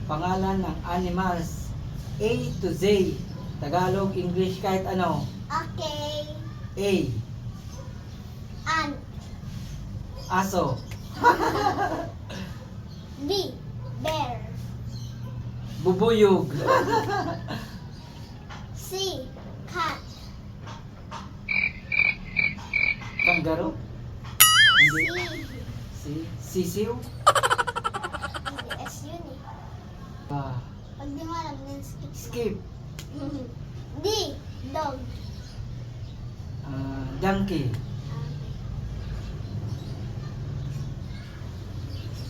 Pangalan ng animals. A to Z. Tagalog, English, kahit ano. Okay. A. Ant. Aso. B. Bear. Bubuyog. C. Cat. Kangaroo. C. Si sisiw. Hindi, S yun eh. Ah, Pag di mo alam, then skip. skip. D. Dog. Donkey.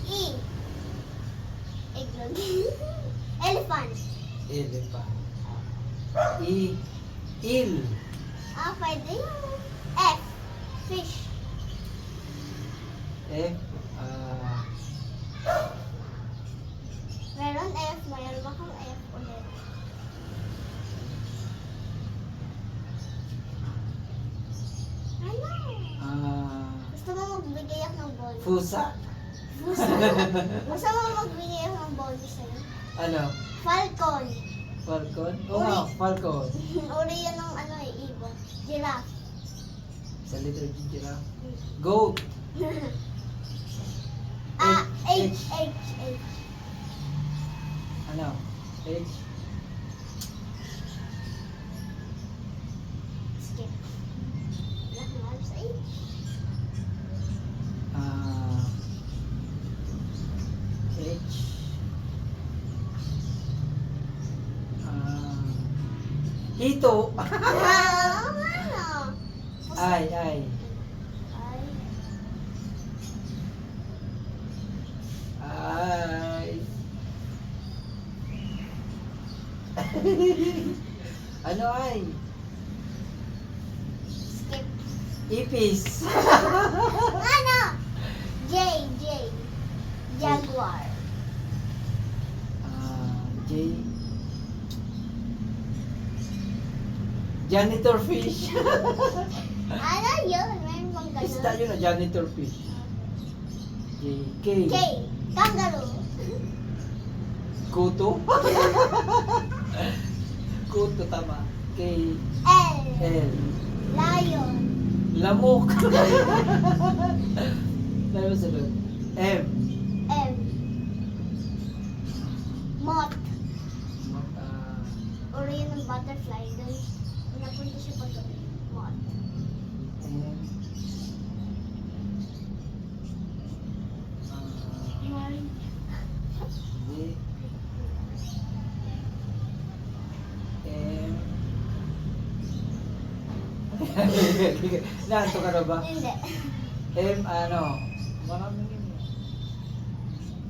E. Eggnog. Elephant. Elephant. E. Eel. Pwede yun. F. Fish. F. Meron F. Mayroon ba kang F ulit? Ano? Gusto mo magbigay ako ng bonus? Pusa. Gusto mo magbigay ako ng bonus sa'yo? Ano? Falcon. Falcon? Oo nga, falcon. Uri yan ng ano eh, ibon. Giraffe. Sa letter G, giraffe. Goat. H. Ano? H. Skip. Wala kang alam sa H. H. Hito. Ano? I. Ay. Ano ay? Skip. Ipis. Ano? J. Jaguar. J. Janitor fish. Ano yun? Meron bang ganun? Isda yun na janitor fish. J. K. K. Kangaroo. Kuto. Kuto tama. K. L. L. Lion. Lamok. Ano sagot? M. M. Moth. Uri yun ng butterfly. Doon napunta siya pag moth. M. D. M. Naanto ka na ba? Hindi. M ano? Maraming yun.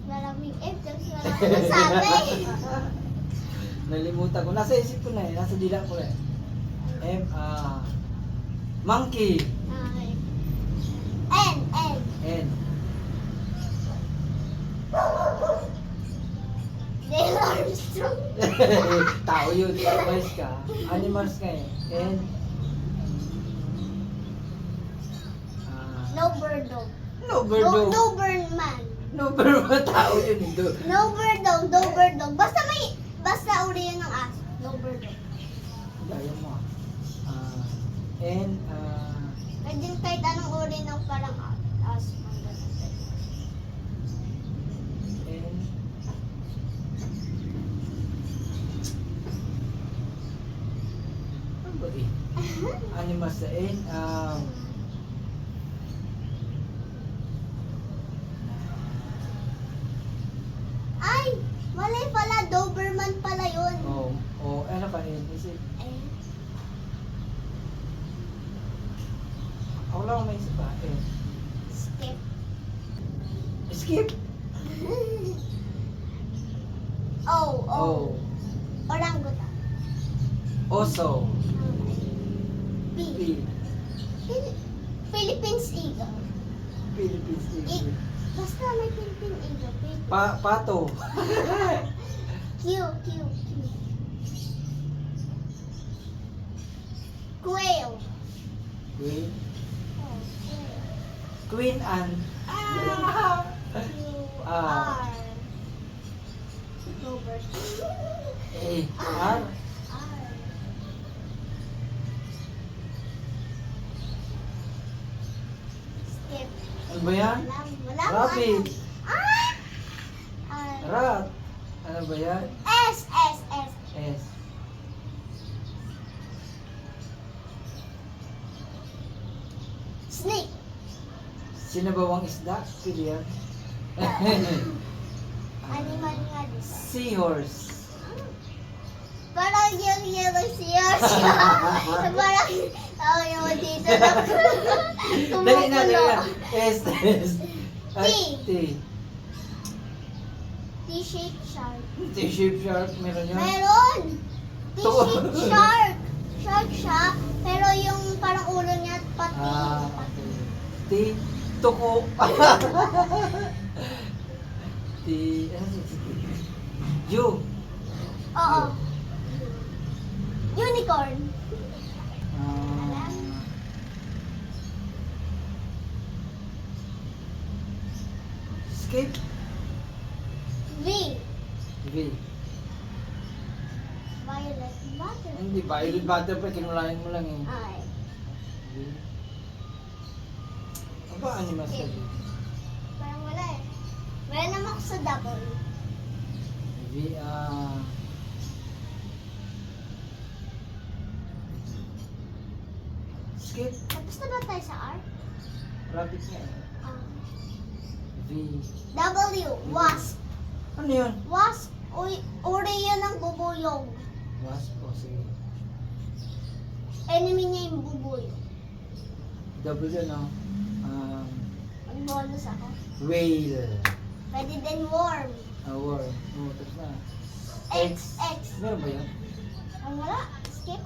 Maraming F kasi wala ko nasabi. Nalimutan ko. Nasa isip ko na eh. Nasa dila ko na eh. M. Monkey. Okay. N. N. Neil Armstrong. Tao yun. Animals ka. Animals ka eh. N. No bird dog. No bird dog. No bird man. No bird dog. Tao yun eh. No bird dog. Basta uri yun ng aso. No bird dog. Gaya mo ah. N. Pwede kahit anong uri ng parang aso. N. Ano ba eh? Animals sa N. Ay! Mali pala. Doberman pala yun. Ano pa N? Isip. Ako lang may isip pa. N. Skip. Skip. O. Orangutan. Oso. P. P. Philippines eagle. Philippines eagle. Basta may Philippine eagle. Pato. Q. Quail. Queen. Oh, quail. Queen Anne. Q. Ah. R. Dover. A. R. R. Skip. Ano ba yan? Wala mo Rabbit. Ah! R. Rat. Ano ba yan? S. S. S. S. Snake. Sinabawang isda? Pili yan. Animal nga din. Seahorse. Parang yung yellow seahorse. Parang, yung dito na. Dali na, dali na. Tumutulo. S. S. Ay, T. T-shaped shark. T-shape shark. Meron yun? Meron! To- T-shaped shark. Shark siya, pero yung parang ulo niya at pati. Ah, okay. T. Tuko. T. Ano si T? U. Oo. Unicorn. Ah, skip. V. V. Violet butterfly. Hindi, violet butterfly. Kinulayan mo lang eh. Ay. V. Ano ba animal sa V? Parang wala eh. Meron naman ako sa double. V. Skip. Tapos na ba tayo sa R? Rabbit nga eh. Ah. V. W. Wasp. Ano yun? Wasp. Uri yun ng bubuyog. Wasp. O, sige. Enemy niya yung bubuyog. W, no? Mag-bonus ako. Whale. Pwede din worm. Worm. Oh, tapos na. X. X. Meron ba yun? Ang wala. Skip.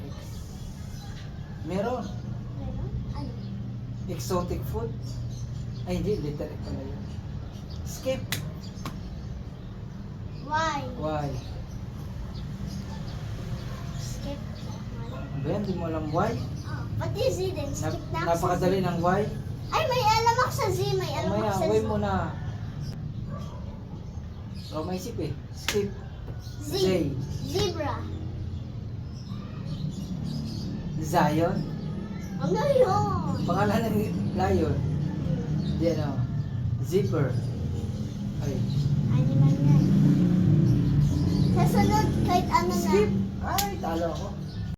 X. Meron. Meron? Ano? Exotic food. Ay, hindi. Letter X pala yun. Skip. Y. Y. Skip. Wala. Ano ba yan? Hindi mo alam Y? Ah, pati Z din. Skip na ako sa Z. Napakadali ng Y. Ay, may alam ako sa Z. May alam Mamaya, ako sa Y Z. muna. Ikaw maisip eh. Skip. Z. Z. Zebra. Zion. Ano yun? Pangalan ng lion. Hindi ano. Zipper. Ay. Animal na. Sa sunod, kahit ano na. Skip. Ay, talo ako.